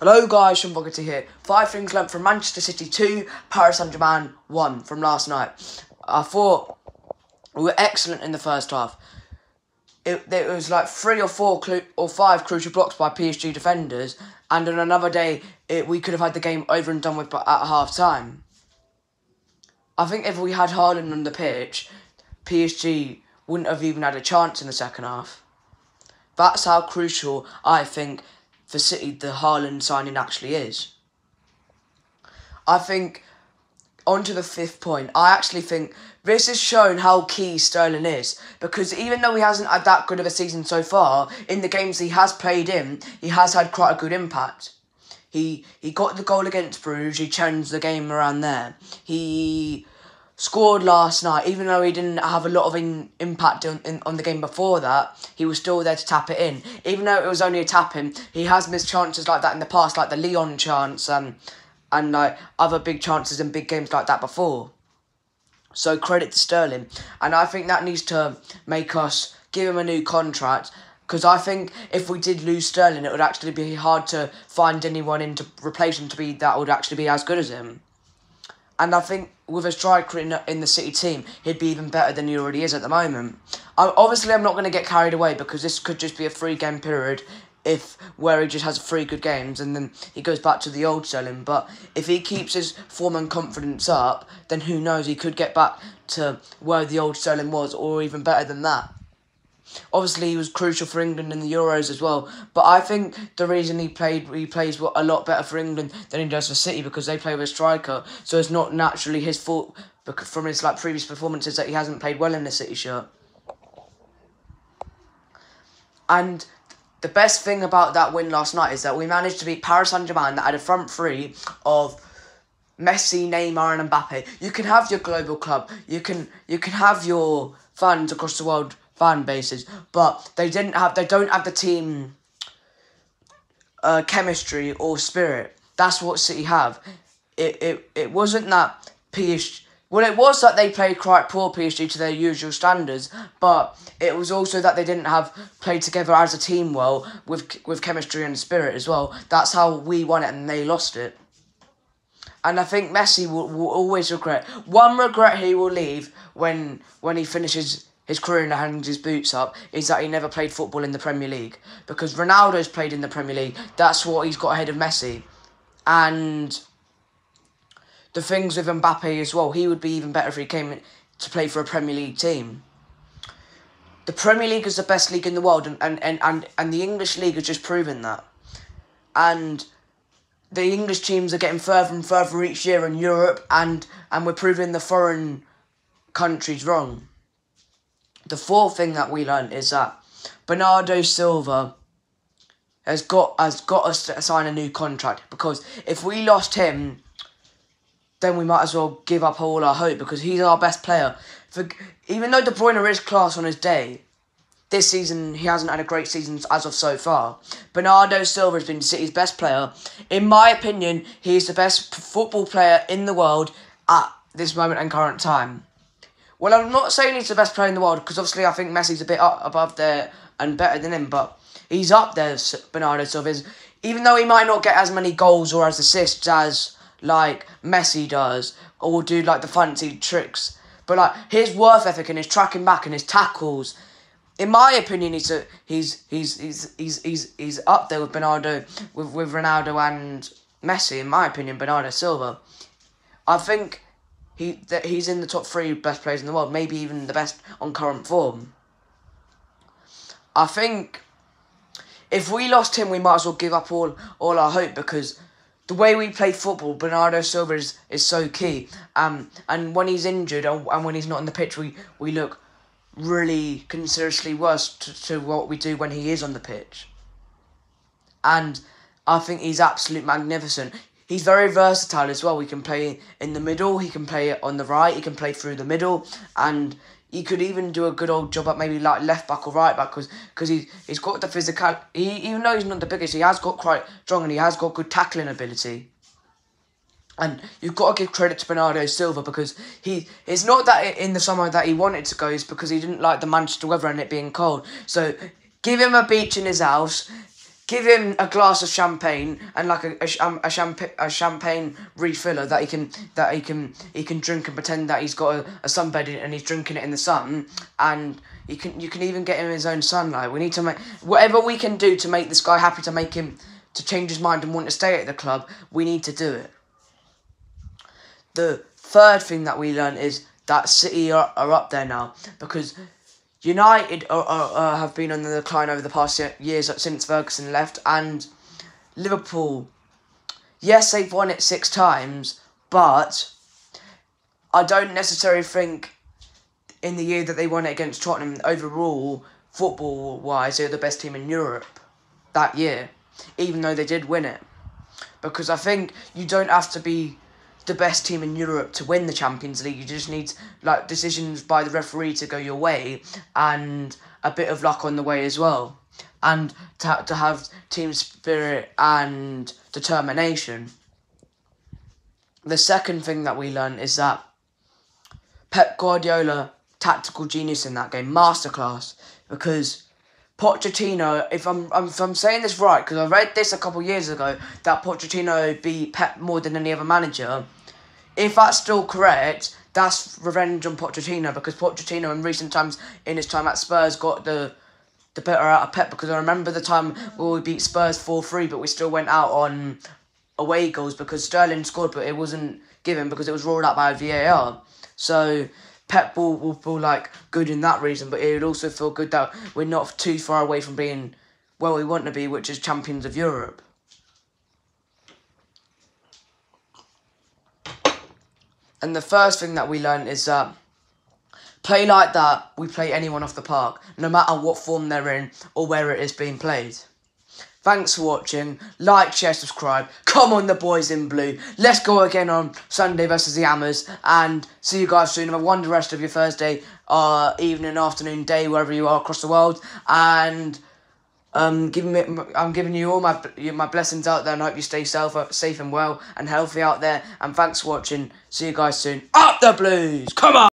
Hello guys, Sean Fogarty here. 5 things learnt from Manchester City 2, Paris Saint-Germain 1 from last night. I thought we were excellent in the first half. It was like 3 or 4 or 5 crucial blocks by PSG defenders, and on another day we could have had the game over and done with at half time. I think if we had Haaland on the pitch, PSG wouldn't have even had a chance in the second half. That's how crucial I think for City the Haaland signing actually is. I think, on to the 5th point, I actually think this has shown how key Sterling is, because even though he hasn't had that good of a season so far, in the games he has played in, he has had quite a good impact. He got the goal against Bruges, he changed the game around there. He scored last night, even though he didn't have a lot of impact on the game before that, he was still there to tap it in. Even though it was only a tap-in, he has missed chances like that in the past, like the Lyon chance, and like other big chances in big games like that before. So credit to Sterling. And I think that needs to make us give him a new contract, because I think if we did lose Sterling, it would actually be hard to find anyone in to replace him that would actually be as good as him. And I think with a striker in the City team, he'd be even better than he already is at the moment. Obviously, I'm not going to get carried away, because this could just be a 3-game period where he just has 3 good games and then he goes back to the old Sterling. But if he keeps his form and confidence up, then who knows, he could get back to where the old Sterling was, or even better than that. Obviously, he was crucial for England in the Euros as well. But I think the reason he plays a lot better for England than he does for City, because they play with a striker. So it's not naturally his fault from his previous performances that he hasn't played well in the City shirt. And the best thing about that win last night is that we managed to beat Paris Saint-Germain, that had a front three of Messi, Neymar and Mbappe. You can have your global club. You can have your fans across the world, fan bases, but they don't have the team chemistry or spirit. That's what City have. It wasn't that PSG. Well, it was that they played quite poor PSG to their usual standards, but it was also that they didn't have played together as a team well with chemistry and spirit as well. That's how we won it and they lost it. And I think Messi will always regret. One regret he will leave when he finishes his career and hangs his boots up is that he never played football in the Premier League. Because Ronaldo's played in the Premier League. That's what he's got ahead of Messi. And the things with Mbappe as well, he would be even better if he came to play for a Premier League team. The Premier League is the best league in the world, and the English league has just proven that. And the English teams are getting further and further each year in Europe, and we're proving the foreign countries wrong. The 4th thing that we learned is that Bernardo Silva has got us to sign a new contract, because if we lost him, then we might as well give up all our hope, because he's our best player. Even though De Bruyne is class on his day, this season he hasn't had a great season as of so far. Bernardo Silva has been City's best player. In my opinion, he is the best football player in the world at this moment and current time. Well, I'm not saying he's the best player in the world, because obviously I think Messi's a bit up above there and better than him, but he's up there, Bernardo Silva is. Even though he might not get as many goals or as assists as like Messi does, or do like the fancy tricks, but like his work ethic and his tracking back and his tackles, in my opinion, he's up there with with Ronaldo and Messi. In my opinion, Bernardo Silva, I think he's in the top 3 best players in the world, maybe even the best on current form. I think if we lost him, we might as well give up all our hope, because the way we play football, Bernardo Silva is so key. And when he's injured and when he's not on the pitch, we look really considerably worse to what we do when he is on the pitch. And I think he's absolutely magnificent. He's very versatile as well. He can play in the middle, he can play on the right, he can play through the middle, and he could even do a good old job at maybe like left back or right back, because he's got the physical. Even though he's not the biggest, he has got quite strong and he has got good tackling ability. And you've got to give credit to Bernardo Silva, because it's not that in the summer that he wanted to go, it's because he didn't like the Manchester weather and it being cold. So give him a beach in his house, give him a glass of champagne and like a champagne refiller that he can drink and pretend that he's got a sunbed and he's drinking it in the sun, and you can even get him his own sunlight. We need to make whatever we can do to make this guy happy, to change his mind and want to stay at the club. We need to do it. The third thing that we learned is that City are up there now, because United have been on the decline over the past years since Ferguson left, and Liverpool, yes, they've won it 6 times, but I don't necessarily think in the year that they won it against Tottenham, overall, football-wise, they were the best team in Europe that year, even though they did win it. Because I think you don't have to be the best team in Europe to win the Champions League. You just need like decisions by the referee to go your way, and a bit of luck on the way as well, and to have team spirit and determination. The second thing that we learned is that Pep Guardiola, tactical genius in that game, masterclass, because Pochettino, if I'm saying this right, because I read this a couple years ago, that Pochettino beat Pep more than any other manager. If that's still correct, that's revenge on Pochettino, because Pochettino in recent times, in his time at Spurs, got the better out of Pep, because I remember the time where we beat Spurs 4-3, but we still went out on away goals because Sterling scored, but it wasn't given because it was ruled out by VAR. So Pep will feel like good in that reason, but it would also feel good that we're not too far away from being where we want to be, which is champions of Europe. And the first thing that we learned is that play like that, we play anyone off the park, no matter what form they're in or where it is being played. Thanks for watching. Like, share, subscribe. Come on, the boys in blue. Let's go again on Sunday versus the Hammers. And see you guys soon. Have a wonderful rest of your Thursday, evening, afternoon, day, wherever you are across the world. And I'm giving you all my blessings out there, and I hope you stay safe and well and healthy out there. And thanks for watching. See you guys soon. Up the Blues! Come on!